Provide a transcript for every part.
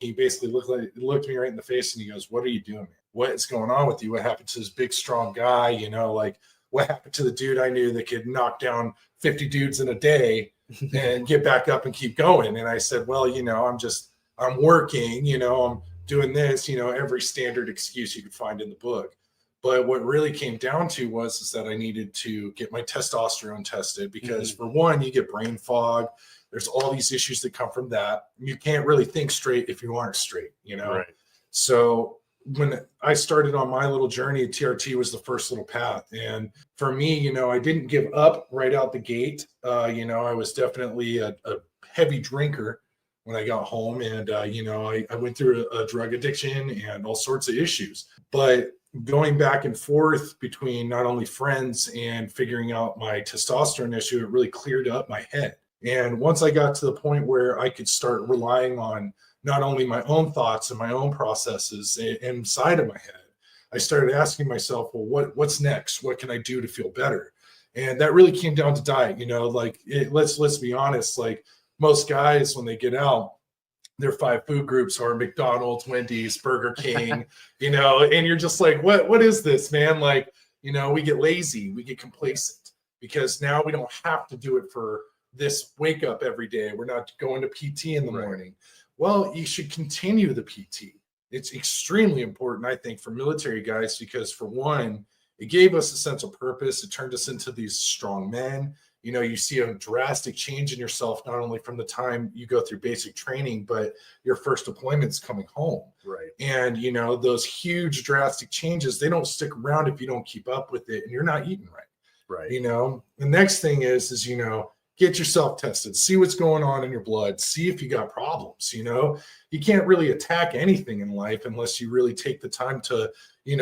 He basically looked me right in the face and he goes, "What are you doing? What is going on with you? What happened to this big, strong guy? Like what happened to the dude I knew that could knock down 50 dudes in a day and get back up and keep going?" And I said, "Well, I'm working, I'm doing this, every standard excuse you could find in the book." But what really came down to is that I needed to get my testosterone tested because for one, you get brain fog. There's all these issues that come from that. You can't really think straight if you aren't straight, Right. So when I started on my little journey, TRT was the first little path. And for me, I didn't give up right out the gate. I was definitely a heavy drinker when I got home. And, I went through a drug addiction and all sorts of issues. But going back and forth between not only friends and figuring out my testosterone issue, it really cleared up my head. And once I got to the point where I could start relying on not only my own thoughts and my own processes inside of my head, I started asking myself, well, what's next? What can I do to feel better? And that really came down to diet. Let's be honest, like most guys, when they get out, their 5 food groups are McDonald's, Wendy's, Burger King, and you're just like, what is this, man? Like, we get lazy, we get complacent because now we don't have to do it for this wake up every day. We're not going to PT in the morning. Well, you should continue the PT. It's extremely important, I think, for military guys, because for one, it gave us a sense of purpose. It turned us into these strong men. You see a drastic change in yourself, not only from the time you go through basic training, but your first deployment's coming home. Right. And, those huge drastic changes, they don't stick around if you don't keep up with it and you're not eating right. Right. The next thing is get yourself tested, see what's going on in your blood, see if you got problems. You can't really attack anything in life unless you really take the time to,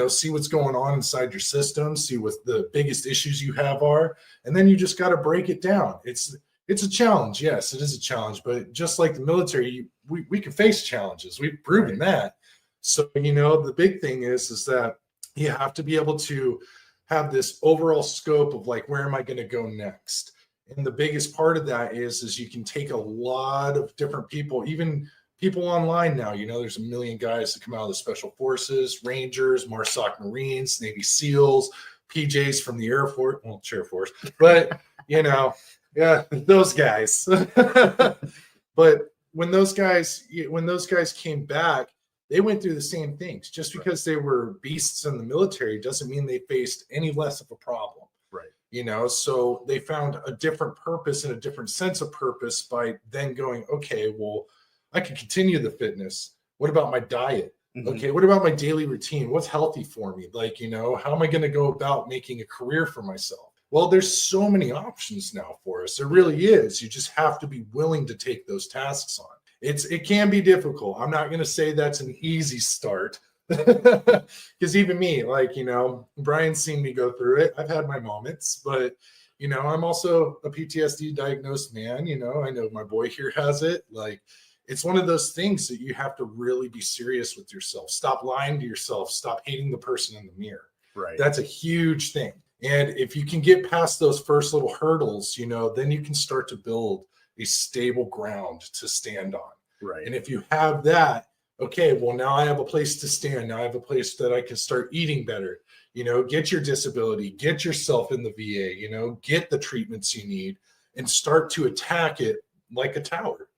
see what's going on inside your system, see what the biggest issues you have are, and then you just got to break it down. It's a challenge. Yes, it is a challenge, but just like the military, we can face challenges. We've proven that. So, the big thing is that you have to be able to have this overall scope of like, where am I going to go next? And the biggest part of that is you can take a lot of different people, even people online now. There's a million guys that come out of the Special Forces, Rangers, MARSOC Marines, Navy SEALs, PJs from the Air Force, well, Air Force, but yeah, those guys. But when those guys came back, they went through the same things. Just because they were beasts in the military doesn't mean they faced any less of a problem. Right. So they found a different purpose and a different sense of purpose by then going, okay, well, I can continue the fitness. What about my diet? Okay, what about my daily routine? What's healthy for me? Like, how am I going to go about making a career for myself? Well, there's so many options now for us. There really is. You just have to be willing to take those tasks on. It can be difficult. I'm not going to say that's an easy start. Because even me, like, Brian's seen me go through it. I've had my moments, but, I'm also a PTSD diagnosed man. I know my boy here has it. Like, it's one of those things that you have to really be serious with yourself. Stop lying to yourself. Stop hating the person in the mirror. Right. That's a huge thing. And if you can get past those first little hurdles, then you can start to build a stable ground to stand on. Right. And if you have that, okay, well, now I have a place to stand. Now I have a place that I can start eating better. Get your disability, get yourself in the VA, get the treatments you need and start to attack it like a tower,